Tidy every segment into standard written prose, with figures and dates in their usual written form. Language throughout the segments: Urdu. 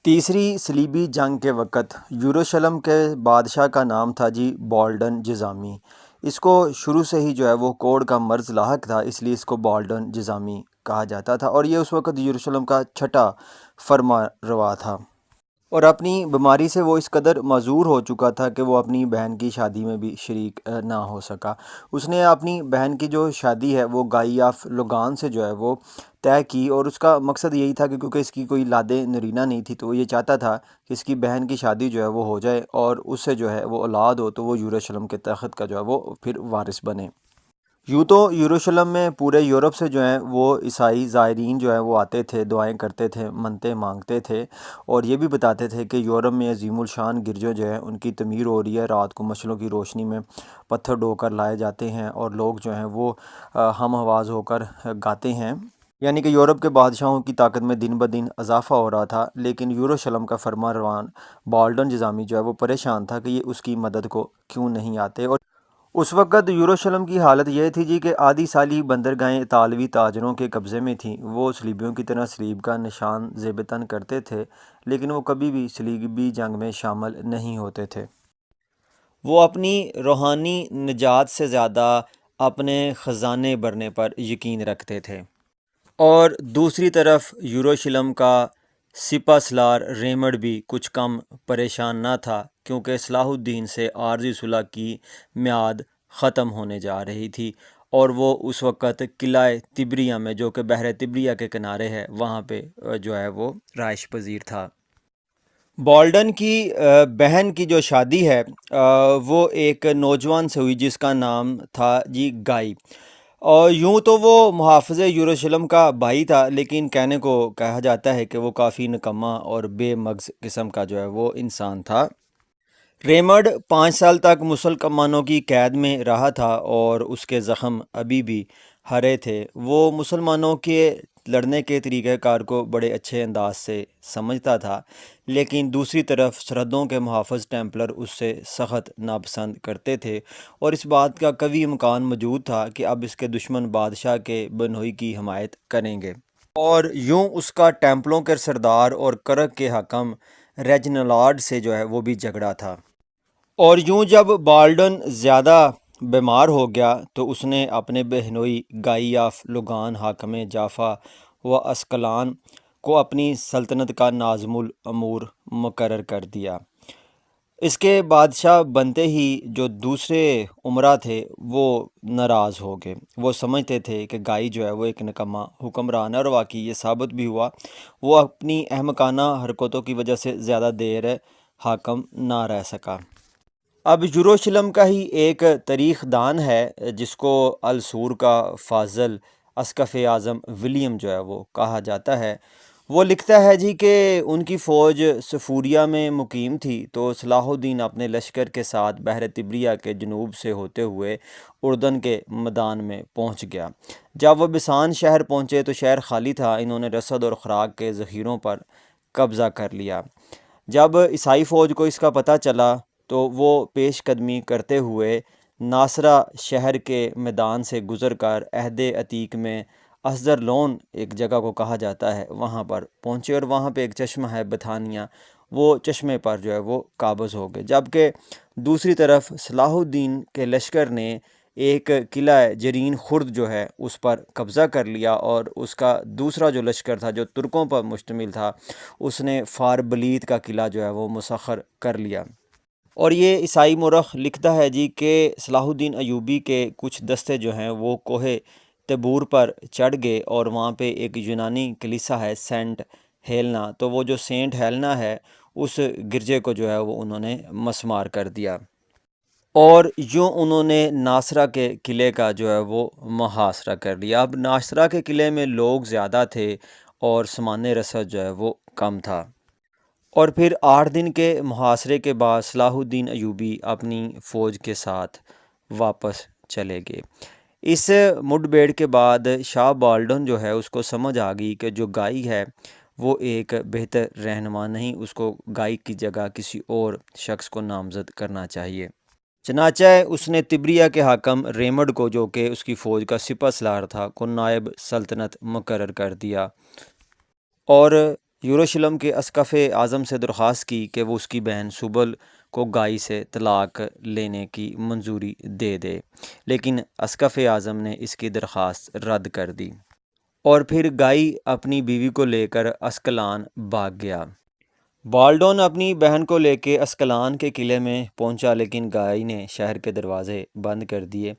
تیسری صلیبی جنگ کے وقت یروشلم کے بادشاہ کا نام تھا جی بالڈن جزامی۔ اس کو شروع سے ہی جو ہے وہ کوڑ کا مرض لاحق تھا، اس لیے اس کو بالڈن جزامی کہا جاتا تھا، اور یہ اس وقت یروشلم کا چھٹا فرما روا تھا، اور اپنی بیماری سے وہ اس قدر معذور ہو چکا تھا کہ وہ اپنی بہن کی شادی میں بھی شریک نہ ہو سکا۔ اس نے اپنی بہن کی جو شادی ہے وہ گائی آف لوگان سے جو ہے وہ طے کی، اور اس کا مقصد یہی تھا کہ کیونکہ اس کی کوئی لاد نرینہ نہیں تھی، تو وہ یہ چاہتا تھا کہ اس کی بہن کی شادی جو ہے وہ ہو جائے اور اس سے جو ہے وہ اولاد ہو تو وہ یروشلم کے تخت کا جو ہے وہ پھر وارث بنے۔ یوں تو یروشلم میں پورے یورپ سے جو ہیں وہ عیسائی زائرین جو ہیں وہ آتے تھے، دعائیں کرتے تھے، منتیں مانگتے تھے، اور یہ بھی بتاتے تھے کہ یورپ میں عظیم الشان گرجے جو ہیں ان کی تعمیر ہو رہی ہے، رات کو مشعلوں کی روشنی میں پتھر ڈھو کر لائے جاتے ہیں اور لوگ جو ہیں وہ ہم آواز ہو کر گاتے ہیں۔ یعنی کہ یورپ کے بادشاہوں کی طاقت میں دن بدن اضافہ ہو رہا تھا، لیکن یروشلم کا فرما روان بالڈن جزامی جو ہے وہ پریشان تھا کہ یہ اس کی مدد کو کیوں نہیں آتے۔ اور اس وقت یروشلم کی حالت یہ تھی جی کہ آدھی سالی بندرگاہیں اطالوی تاجروں کے قبضے میں تھیں۔ وہ صلیبیوں کی طرح صلیب کا نشان زیب تن کرتے تھے، لیکن وہ کبھی بھی صلیبی جنگ میں شامل نہیں ہوتے تھے۔ وہ اپنی روحانی نجات سے زیادہ اپنے خزانے بھرنے پر یقین رکھتے تھے، اور دوسری طرف یروشلم کا سپہ سالار ریمنڈ بھی کچھ کم پریشان نہ تھا، کیونکہ صلاح الدین سے عارضی صلح کی میعاد ختم ہونے جا رہی تھی، اور وہ اس وقت قلعہ تبریہ میں، جو کہ بحر تبریہ کے کنارے ہے، وہاں پہ جو ہے وہ رہائش پذیر تھا۔ بالڈن کی بہن کی جو شادی ہے وہ ایک نوجوان سے ہوئی جس کا نام تھا جی گائی، اور یوں تو وہ محافظ یروشلم کا بھائی تھا، لیکن کہنے کو کہا جاتا ہے کہ وہ کافی نکما اور بے مغز قسم کا جو ہے وہ انسان تھا۔ ریمنڈ 5 سال تک مسلمانوں کی قید میں رہا تھا، اور اس کے زخم ابھی بھی ہرے تھے۔ وہ مسلمانوں کے لڑنے کے طریقہ کار کو بڑے اچھے انداز سے سمجھتا تھا، لیکن دوسری طرف سرحدوں کے محافظ ٹیمپلر اس سے سخت ناپسند کرتے تھے، اور اس بات کا قوی امکان موجود تھا کہ اب اس کے دشمن بادشاہ کے بنوئی کی حمایت کریں گے، اور یوں اس کا ٹیمپلوں کے سردار اور کرک کے حاکم ریجنالڈ سے جو ہے وہ بھی جھگڑا تھا۔ اور یوں جب بالڈن زیادہ بیمار ہو گیا تو اس نے اپنے بہنوئی گائی آف لوگان حاکم جافا و اسکلان کو اپنی سلطنت کا ناظم الامور مقرر کر دیا۔ اس کے بادشاہ بنتے ہی جو دوسرے امراء تھے وہ ناراض ہو گئے۔ وہ سمجھتے تھے کہ گائی جو ہے وہ ایک نکما حکمران ہے، اور واقعی یہ ثابت بھی ہوا۔ وہ اپنی احمقانہ حرکتوں کی وجہ سے زیادہ دیر حاکم نہ رہ سکا۔ اب یروشلم کا ہی ایک تاریخ دان ہے جس کو السور کا فاضل اسقف اعظم ولیم جو ہے وہ کہا جاتا ہے۔ وہ لکھتا ہے جی کہ ان کی فوج صفوریہ میں مقیم تھی، تو صلاح الدین اپنے لشکر کے ساتھ بحر تبریہ کے جنوب سے ہوتے ہوئے اردن کے میدان میں پہنچ گیا۔ جب وہ بسان شہر پہنچے تو شہر خالی تھا۔ انہوں نے رسد اور خوراک کے ذخیروں پر قبضہ کر لیا۔ جب عیسائی فوج کو اس کا پتہ چلا تو وہ پیش قدمی کرتے ہوئے ناصرہ شہر کے میدان سے گزر کر عہد عتیق میں اسدر لون ایک جگہ کو کہا جاتا ہے وہاں پر پہنچے، اور وہاں پہ ایک چشمہ ہے بتھانیہ، وہ چشمے پر جو ہے وہ قابض ہو گئے۔ جبکہ دوسری طرف صلاح الدین کے لشکر نے ایک قلعہ جرین خرد جو ہے اس پر قبضہ کر لیا، اور اس کا دوسرا جو لشکر تھا جو ترکوں پر مشتمل تھا اس نے فار بلیت کا قلعہ جو ہے وہ مسخر کر لیا۔ اور یہ عیسائی مورخ لکھتا ہے جی کہ صلاح الدین ایوبی کے کچھ دستے جو ہیں وہ کوہ تبور پر چڑھ گئے، اور وہاں پہ ایک یونانی کلیسا ہے سینٹ ہیلنا، تو وہ جو سینٹ ہیلنا ہے اس گرجے کو جو ہے وہ انہوں نے مسمار کر دیا، اور یوں انہوں نے ناصرہ کے قلعے کا جو ہے وہ محاصرہ کر لیا۔ اب ناصرہ کے قلعے میں لوگ زیادہ تھے اور سامان رسد جو ہے وہ کم تھا، اور پھر 8 دن کے محاصرے کے بعد صلاح الدین ایوبی اپنی فوج کے ساتھ واپس چلے گئے۔ اس مڈبیڑ کے بعد شاہ بالڈن جو ہے اس کو سمجھ آ گئی کہ جو گائی ہے وہ ایک بہتر رہنما نہیں، اس کو گائی کی جگہ کسی اور شخص کو نامزد کرنا چاہیے۔ چنانچہ اس نے تبریہ کے حاکم ریمنڈ کو، جو کہ اس کی فوج کا سپہ سالار تھا، کو نائب سلطنت مقرر کر دیا، اور یروشلم کے اسقف اعظم سے درخواست کی کہ وہ اس کی بہن سبل کو گائی سے طلاق لینے کی منظوری دے دے، لیکن اسقف اعظم نے اس کی درخواست رد کر دی اور پھر گائی اپنی بیوی کو لے کر اسکلان بھاگ گیا۔ بالڈون اپنی بہن کو لے کے اسکلان کے قلعے میں پہنچا، لیکن گائی نے شہر کے دروازے بند کر دیے۔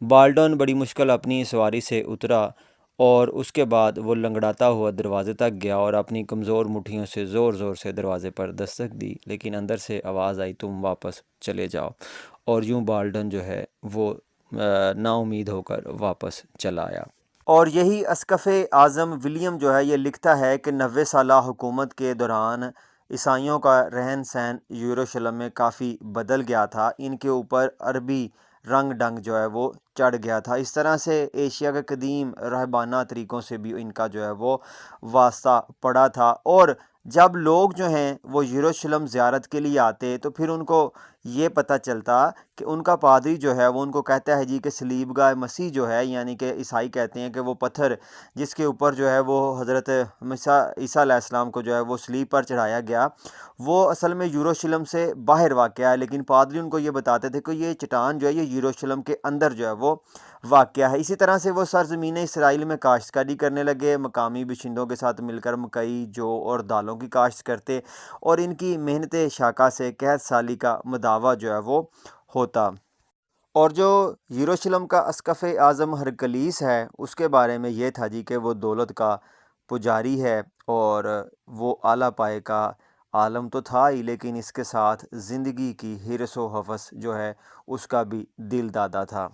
بالڈون بڑی مشکل اپنی سواری سے اترا اور اس کے بعد وہ لنگڑاتا ہوا دروازے تک گیا اور اپنی کمزور مٹھیوں سے زور زور سے دروازے پر دستک دی، لیکن اندر سے آواز آئی، تم واپس چلے جاؤ۔ اور یوں بالڈن جو ہے وہ نا امید ہو کر واپس چلا آیا۔ اور یہی اسقف اعظم ولیم جو ہے یہ لکھتا ہے کہ 90 سالہ حکومت کے دوران عیسائیوں کا رہن سہن یروشلم میں کافی بدل گیا تھا، ان کے اوپر عربی رنگ ڈنگ جو ہے وہ چڑھ گیا تھا۔ اس طرح سے ایشیا کے قدیم راہبانہ طریقوں سے بھی ان کا جو ہے وہ واسطہ پڑا تھا، اور جب لوگ جو ہیں وہ یروشلم زیارت کے لیے آتے تو پھر ان کو یہ پتہ چلتا کہ ان کا پادری جو ہے وہ ان کو کہتا ہے جی کہ صلیب گاہ مسیح جو ہے، یعنی کہ عیسائی کہتے ہیں کہ وہ پتھر جس کے اوپر جو ہے وہ حضرت عیسیٰ علیہ السلام کو جو ہے وہ صلیب پر چڑھایا گیا، وہ اصل میں یروشلم سے باہر واقع ہے، لیکن پادری ان کو یہ بتاتے تھے کہ یہ چٹان جو ہے یہ یروشلم کے اندر جو ہے وہ واقع ہے۔ اسی طرح سے وہ سرزمین اسرائیل میں کاشتکاری کرنے لگے، مقامی باشندوں کے ساتھ مل کر مکئی، جو اور دالوں کی کاشت کرتے، اور ان کی محنت شاقہ سے قحط سالی کا مداوع جو ہے وہ ہوتا۔ اور جو یروشلم کا اسقف اعظم ہرکلیس ہے اس کے بارے میں یہ تھا جی کہ وہ دولت کا پجاری ہے، اور وہ اعلیٰ پائے کا عالم تو تھا ہی، لیکن اس کے ساتھ زندگی کی حرص و حوث جو ہے اس کا بھی دل دادا تھا۔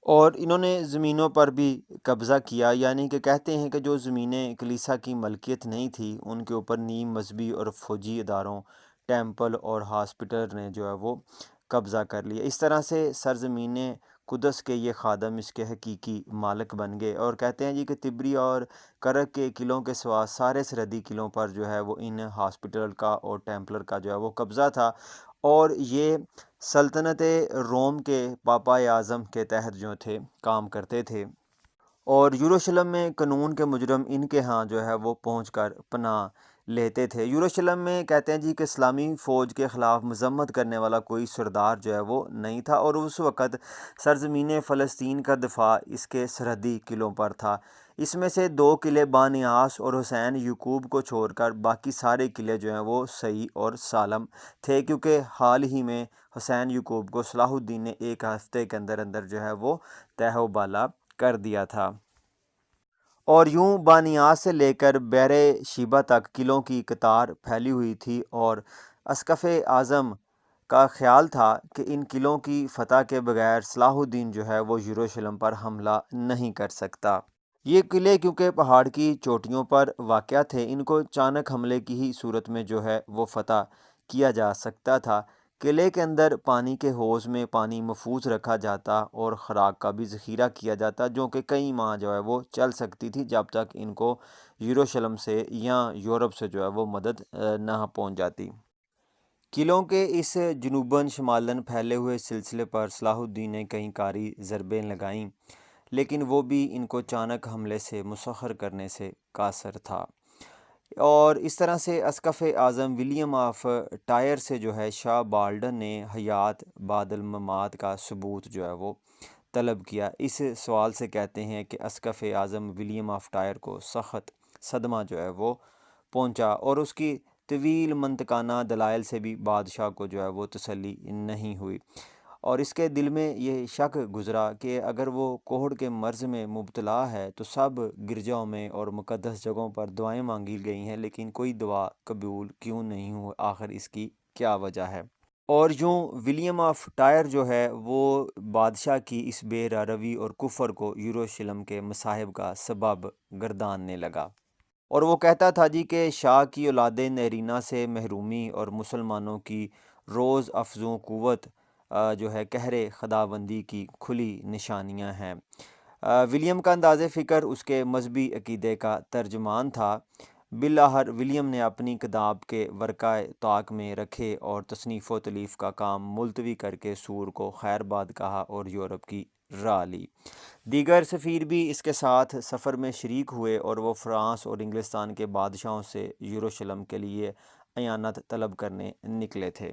اور انہوں نے زمینوں پر بھی قبضہ کیا، یعنی کہ کہتے ہیں کہ جو زمینیں کلیسا کی ملکیت نہیں تھی ان کے اوپر نیم مذہبی اور فوجی اداروں، ٹیمپل اور ہاسپٹل نے جو ہے وہ قبضہ کر لیا۔ اس طرح سے سرزمین قدس کے یہ خادم اس کے حقیقی مالک بن گئے، اور کہتے ہیں جی کہ تبری اور کرک کے قلعوں کے سوا سارے سرحدی قلعوں پر جو ہے وہ ان ہاسپٹل کا اور ٹیمپلر کا جو ہے وہ قبضہ تھا، اور یہ سلطنت روم کے پاپا اعظم کے تحت جو تھے کام کرتے تھے، اور یروشلم میں قانون کے مجرم ان کے ہاں جو ہے وہ پہنچ کر پناہ لیتے تھے۔ یروشلم میں کہتے ہیں جی کہ اسلامی فوج کے خلاف مذمت کرنے والا کوئی سردار جو ہے وہ نہیں تھا، اور اس وقت سرزمین فلسطین کا دفاع اس کے سرحدی قلعوں پر تھا۔ اس میں سے 2 قلعے بانیاس اور حسین یعقوب کو چھوڑ کر باقی سارے قلعے جو ہیں وہ صحیح اور سالم تھے، کیونکہ حال ہی میں حسین یعقوب کو صلاح الدین نے 1 ہفتے کے اندر اندر جو ہے وہ تہ و بالا کر دیا تھا۔ اور یوں بانیاس سے لے کر بحر شیبہ تک قلعوں کی قطار پھیلی ہوئی تھی، اور اسقف اعظم کا خیال تھا کہ ان قلعوں کی فتح کے بغیر صلاح الدین جو ہے وہ یروشلم پر حملہ نہیں کر سکتا۔ یہ قلعے کیونکہ پہاڑ کی چوٹیوں پر واقع تھے، ان کو اچانک حملے کی ہی صورت میں جو ہے وہ فتح کیا جا سکتا تھا۔ قلعے کے اندر پانی کے حوض میں پانی محفوظ رکھا جاتا اور خوراک کا بھی ذخیرہ کیا جاتا، جو کہ کئی ماہ جو ہے وہ چل سکتی تھی جب تک ان کو یروشلم سے یا یورپ سے جو ہے وہ مدد نہ پہنچ جاتی۔ قلعوں کے اس جنوباً شمالاً پھیلے ہوئے سلسلے پر صلاح الدین نے کئی کاری ضربیں لگائیں، لیکن وہ بھی ان کو اچانک حملے سے مسخر کرنے سے قاصر تھا۔ اور اس طرح سے اسقف اعظم ولیم آف ٹائر سے جو ہے شاہ بالڈن نے حیات بعد الممات کا ثبوت جو ہے وہ طلب کیا۔ اس سوال سے کہتے ہیں کہ اسقف اعظم ولیم آف ٹائر کو سخت صدمہ جو ہے وہ پہنچا، اور اس کی طویل منطقانہ دلائل سے بھی بادشاہ کو جو ہے وہ تسلی نہیں ہوئی، اور اس کے دل میں یہ شک گزرا کہ اگر وہ کوہڑ کے مرض میں مبتلا ہے تو سب گرجاؤں میں اور مقدس جگہوں پر دعائیں مانگی گئی ہیں، لیکن کوئی دعا قبول کیوں نہیں ہوئی، آخر اس کی کیا وجہ ہے؟ اور یوں ولیم آف ٹائر جو ہے وہ بادشاہ کی اس بے روی اور کفر کو یروشلم کے مصائب کا سبب گرداننے لگا، اور وہ کہتا تھا جی کہ شاہ کی اولاد نرینہ سے محرومی اور مسلمانوں کی روز افزوں قوت جو ہے قہر خداوندی کی کھلی نشانیاں ہیں۔ ولیم کا انداز فکر اس کے مذہبی عقیدے کا ترجمان تھا۔ بالآخر ولیم نے اپنی کتاب کے ورقہ طاق میں رکھے اور تصنیف و تالیف کا کام ملتوی کر کے سور کو خیر باد کہا اور یورپ کی را لی۔ دیگر سفیر بھی اس کے ساتھ سفر میں شریک ہوئے اور وہ فرانس اور انگلستان کے بادشاہوں سے یروشلم کے لیے اعانت طلب کرنے نکلے تھے۔